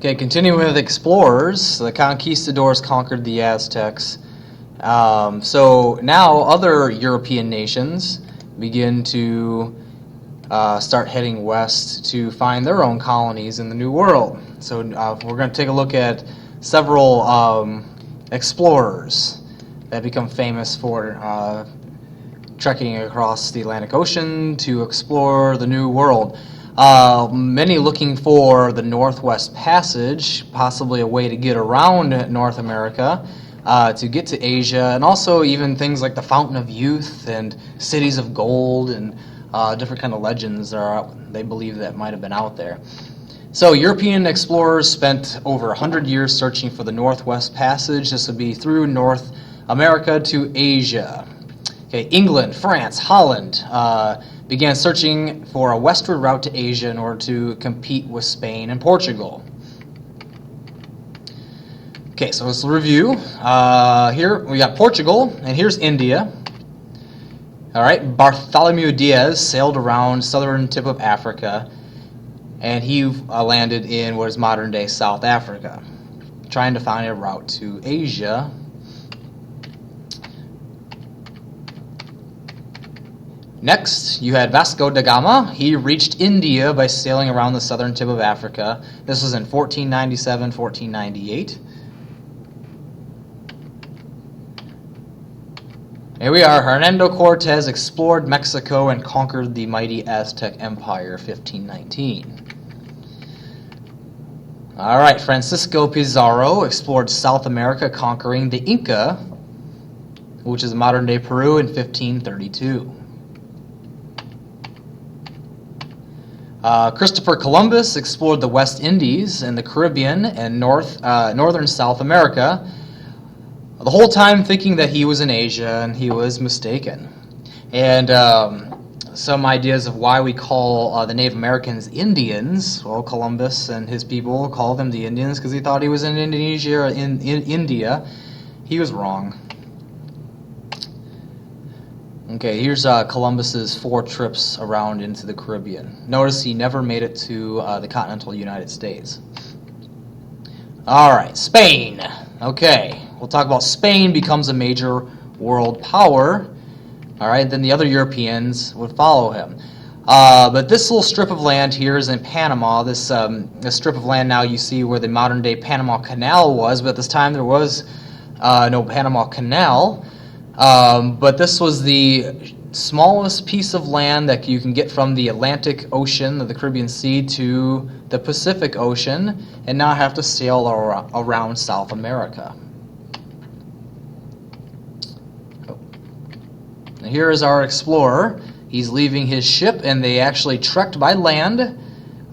Okay, continuing with explorers, the conquistadors conquered the Aztecs. So now other European nations begin to start heading west to find their own colonies in the New World. So we're going to take a look at several explorers that become famous for trekking across the Atlantic Ocean to explore the New World. Many looking for the Northwest Passage, possibly a way to get around North America, to get to Asia, and also even things like the Fountain of Youth and cities of gold and different kind of legends they believe that might have been out there. So European explorers spent over 100 years searching for the Northwest Passage. This would be through North America to Asia. Okay, England, France, Holland began searching for a westward route to Asia in order to compete with Spain and Portugal. Okay, so let's review. Here we got Portugal, and here's India. All right, Bartholomew Dias sailed around southern tip of Africa, and he landed in what is modern-day South Africa, trying to find a route to Asia. Next, you had Vasco da Gama. He reached India by sailing around the southern tip of Africa. This was in 1497, 1498. Here we are. Hernando Cortés explored Mexico and conquered the mighty Aztec Empire, 1519. All right, Francisco Pizarro explored South America, conquering the Inca, which is modern-day Peru, in 1532. Christopher Columbus explored the West Indies and the Caribbean and northern South America, the whole time thinking that he was in Asia, and he was mistaken. And some ideas of why we call the Native Americans Indians. Well, Columbus and his people called them the Indians because he thought he was in Indonesia or in India. He was wrong. Okay, here's Columbus's 4 trips around into the Caribbean. Notice he never made it to the continental United States. All right, Spain. Okay, we'll talk about Spain becomes a major world power. All right, then the other Europeans would follow him. But this little strip of land here is in Panama. This strip of land now you see where the modern-day Panama Canal was, but at this time there was no Panama Canal. But this was the smallest piece of land that you can get from the Atlantic Ocean, the Caribbean Sea, to the Pacific Ocean, and not have to sail around South America. Now here is our explorer. He's leaving his ship, and they actually trekked by land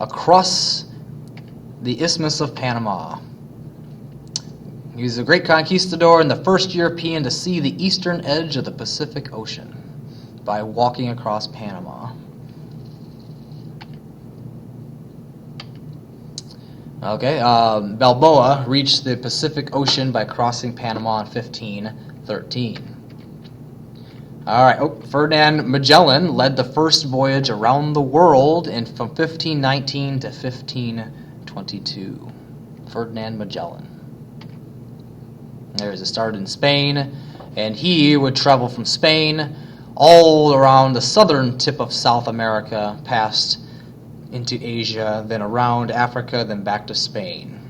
across the Isthmus of Panama. He was a great conquistador and the first European to see the eastern edge of the Pacific Ocean by walking across Panama. Okay, Balboa reached the Pacific Ocean by crossing Panama in 1513. All right, Ferdinand Magellan led the first voyage around the world from 1519 to 1522. Ferdinand Magellan. It started in Spain, and he would travel from Spain all around the southern tip of South America, past into Asia, then around Africa, then back to Spain.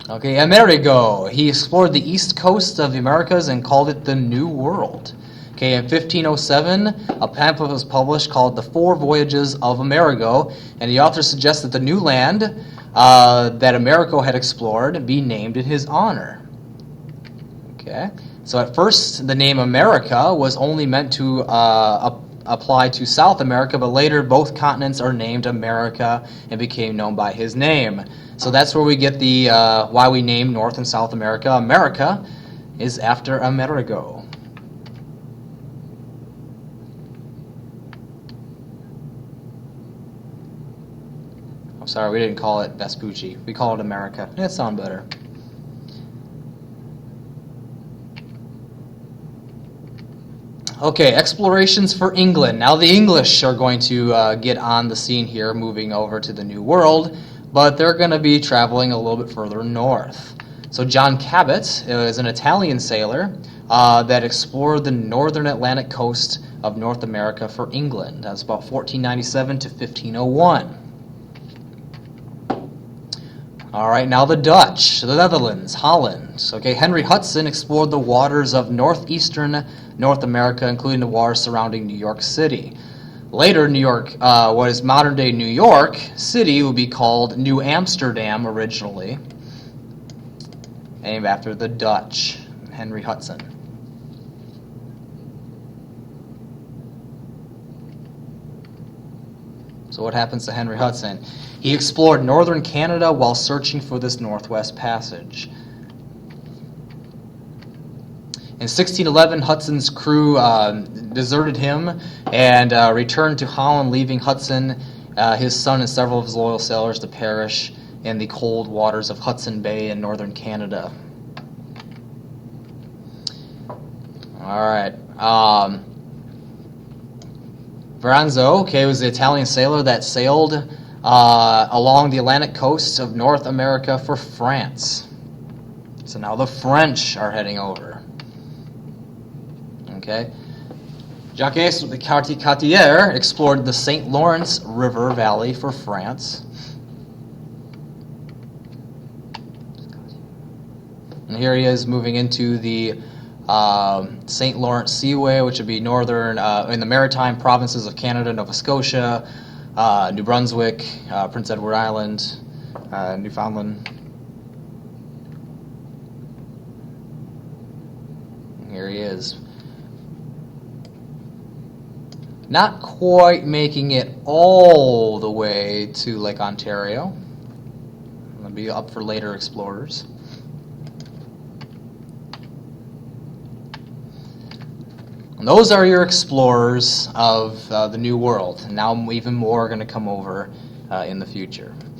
Okay, Amerigo. He explored the east coast of the Americas and called it the New World. Okay, in 1507, a pamphlet was published called The Four Voyages of Amerigo, and the author suggests that the new land that Amerigo had explored be named in his honor. Okay, so at first the name America was only meant to apply to South America, but later both continents are named America and became known by his name. So that's where we get the why we name North and South America. America is after Amerigo. I'm sorry, we didn't call it Vespucci. We call it America. It sounds better. Okay, explorations for England. Now the English are going to get on the scene here, moving over to the New World, but they're going to be traveling a little bit further north. So John Cabot is an Italian sailor that explored the northern Atlantic coast of North America for England. That's about 1497 to 1501. All right, now the Dutch, the Netherlands, Holland. Okay, Henry Hudson explored the waters of northeastern North America, including the waters surrounding New York City. Later, New York, what is modern-day New York City, would be called New Amsterdam originally, named after the Dutch, Henry Hudson. So what happens to Henry Hudson? He explored northern Canada while searching for this Northwest Passage. In 1611, Hudson's crew deserted him and returned to Holland, leaving Hudson, his son, and several of his loyal sailors to perish in the cold waters of Hudson Bay in northern Canada. All right. Verrazano, was the Italian sailor that sailed along the Atlantic coast of North America for France. So now the French are heading over. Okay. Jacques Cartier explored the St. Lawrence River Valley for France. And here he is moving into the St. Lawrence Seaway, which would be northern in the maritime provinces of Canada, Nova Scotia, New Brunswick, Prince Edward Island, Newfoundland. Here he is. Not quite making it all the way to Lake Ontario. It'll be up for later explorers. And those are your explorers of the New World. And now even more are going to come over in the future.